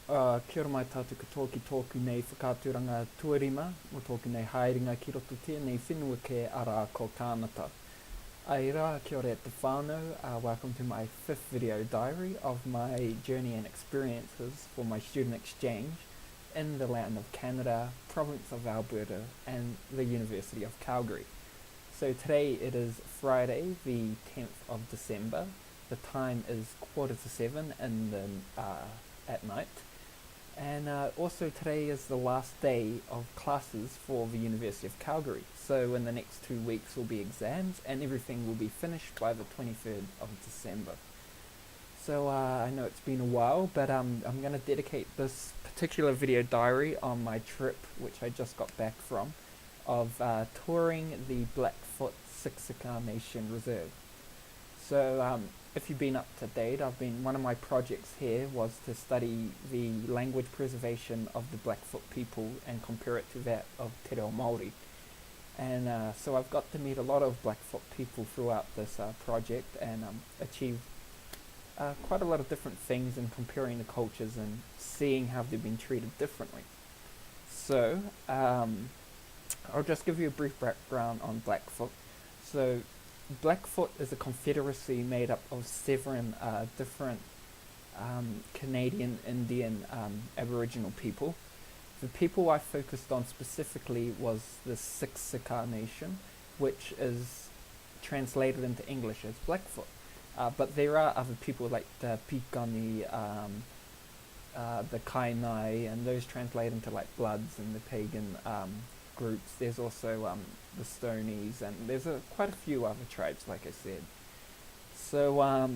Kia ora mai tātou katoa ki tōku nei whakāturanga tuarima, o tōku nei haerenga ki roto tēnei whenua ke ara ko kānata. Ai rā, kia ora te whānau, welcome to my 5th video diary of my journey and experiences for my student exchange in the land of Canada, province of Alberta, and the University of Calgary. So today it is Friday, the 10th of December. The time is 6:45 in the, at night. And also today is the last day of classes for the University of Calgary. So in the next 2 weeks will be exams and everything will be finished by the 23rd of December. So I know it's been a while, but I'm going to dedicate this particular video diary on my trip, which I just got back from, of touring the Blackfoot Skisika Nation Reserve. So if you've been up to date, one of my projects here was to study the language preservation of the Blackfoot people and compare it to that of Te Reo Māori. And so I've got to meet a lot of Blackfoot people throughout this project and achieved quite a lot of different things in comparing the cultures and seeing how they've been treated differently. So I'll just give you a brief background on Blackfoot. So Blackfoot is a confederacy made up of 7 different Canadian, Indian, Aboriginal people. The people I focused on specifically was the Skisika Nation, which is translated into English as Blackfoot. But there are other people like the Pikani, the Kainai, and those translate into like Bloods and the pagan groups. There's also the Stonies, and there's quite a few other tribes, like I said. So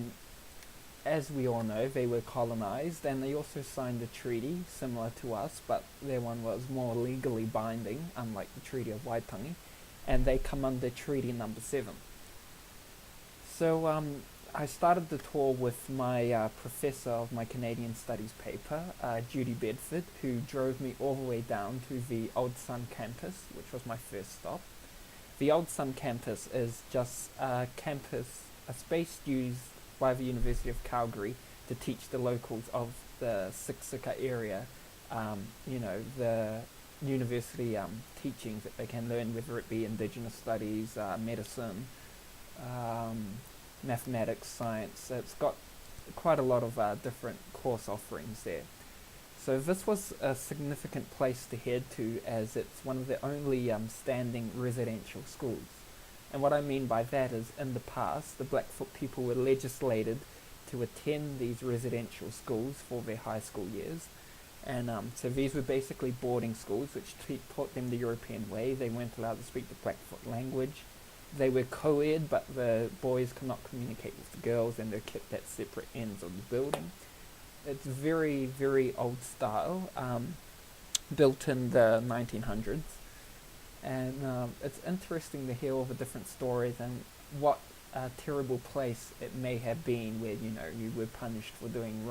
as we all know, they were colonized, and they also signed a treaty similar to us, but their one was more legally binding, unlike the Treaty of Waitangi, and they come under Treaty Number 7. So I started the tour with my professor of my Canadian Studies paper, Judy Bedford, who drove me all the way down to the Old Sun campus, which was my first stop. The Old Sun campus is just a campus, a space used by the University of Calgary to teach the locals of the Skisika area, the university teachings that they can learn, whether it be Indigenous studies, medicine, mathematics, science. It's got quite a lot of different course offerings there. So this was a significant place to head to, as it's one of the only standing residential schools. And what I mean by that is, in the past, the Blackfoot people were legislated to attend these residential schools for their high school years. And so these were basically boarding schools which taught them the European way. They weren't allowed to speak the Blackfoot language. They were co-ed, but the boys could not communicate with the girls, and they're kept at separate ends of the building. It's very, very old style, built in the 1900s. And it's interesting to hear all the different stories and what a terrible place it may have been, where you were punished for doing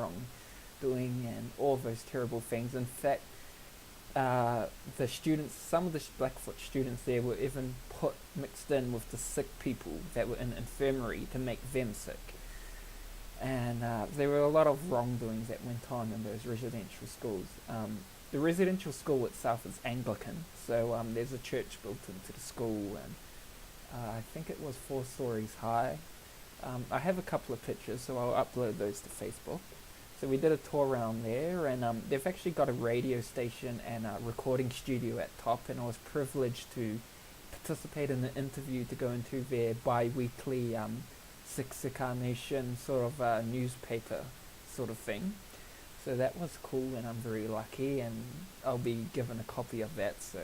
and all those terrible things. In fact, the students, some of the Blackfoot students there were even mixed in with the sick people that were in infirmary to make them sick. And there were a lot of wrongdoings that went on in those residential schools. The residential school itself is Anglican, so there's a church built into the school, and I think it was 4 stories high. I have a couple of pictures, so I'll upload those to Facebook. So we did a tour around there, and they've actually got a radio station and a recording studio at top, and I was privileged to participate in an interview to go into their bi-weekly Skisika Nation sort of newspaper sort of thing. So that was cool, and I'm very lucky, and I'll be given a copy of that, so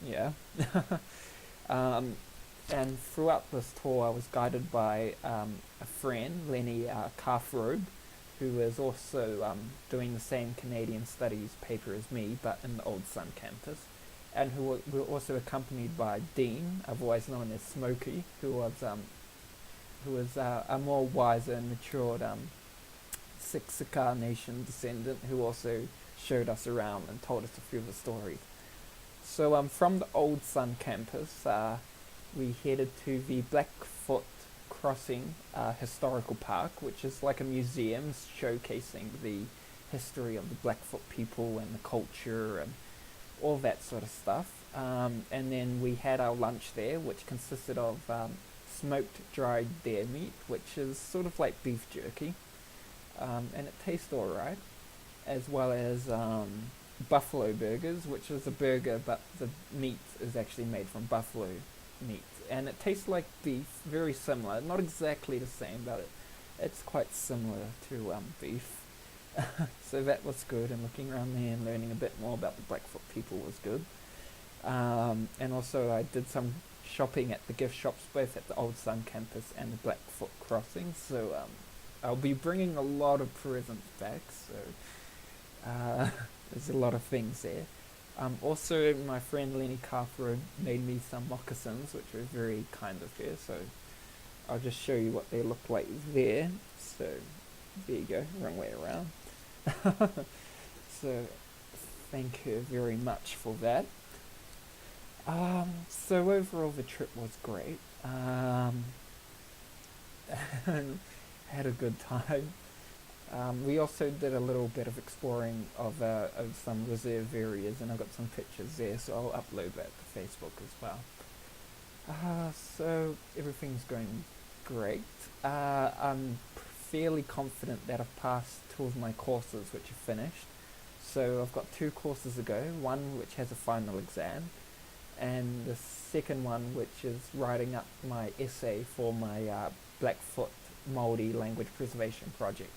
yeah. And throughout this tour I was guided by a friend, Lenny Carfroad, who is also doing the same Canadian Studies paper as me, but in the Old Sun campus, and who were also accompanied by Dean, otherwise known as Smokey, who was a more wiser and matured Skisika Nation descendant, who also showed us around and told us a few of the stories. So from the Old Sun campus, we headed to the Blackfoot Crossing Historical Park, which is like a museum showcasing the history of the Blackfoot people and the culture and all that sort of stuff. And then we had our lunch there, which consisted of smoked dried deer meat, which is sort of like beef jerky, and it tastes alright, as well as buffalo burgers, which is a burger but the meat is actually made from buffalo meat, and it tastes like beef, very similar, not exactly the same, but it's quite similar to beef. So that was good, and looking around there and learning a bit more about the Blackfoot people was good. And also I did some shopping at the gift shops, both at the Old Sun campus and the Blackfoot crossing, so I'll be bringing a lot of presents back, so there's a lot of things there. Also, my friend Lenny Carfro made me some moccasins, which was very kind of her, so I'll just show you what they look like there. So there you go, wrong way around. So thank her very much for that. So overall the trip was great. Had a good time. We also did a little bit of exploring of some reserve areas, and I've got some pictures there, so I'll upload that to Facebook as well. So everything's going great. I'm fairly confident that I've passed 2 of my courses which are finished. So I've got 2 courses to go, one which has a final exam, and the second one which is writing up my essay for my Blackfoot Māori language preservation project.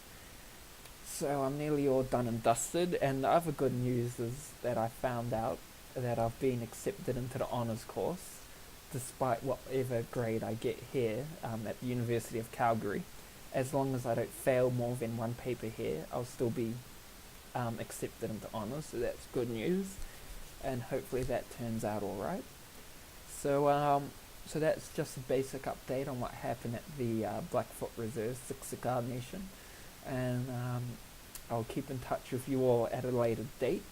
So I'm nearly all done and dusted, and the other good news is that I found out that I've been accepted into the honours course, despite whatever grade I get here at the University of Calgary. As long as I don't fail more than 1 paper here, I'll still be accepted into honours, so that's good news, and hopefully that turns out alright. So so that's just a basic update on what happened at the Blackfoot Reserve, Skisika Nation, and I'll keep in touch with you all at a later date,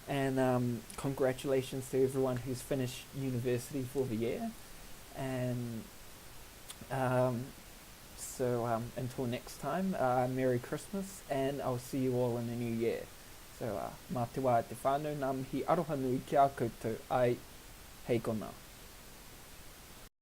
and congratulations to everyone who's finished university for the year, and so until next time, Merry Christmas, and I'll see you all in the new year. So, mā te wā te whānau, nā mihi aroha nui ki a koutou, ai, hei kona.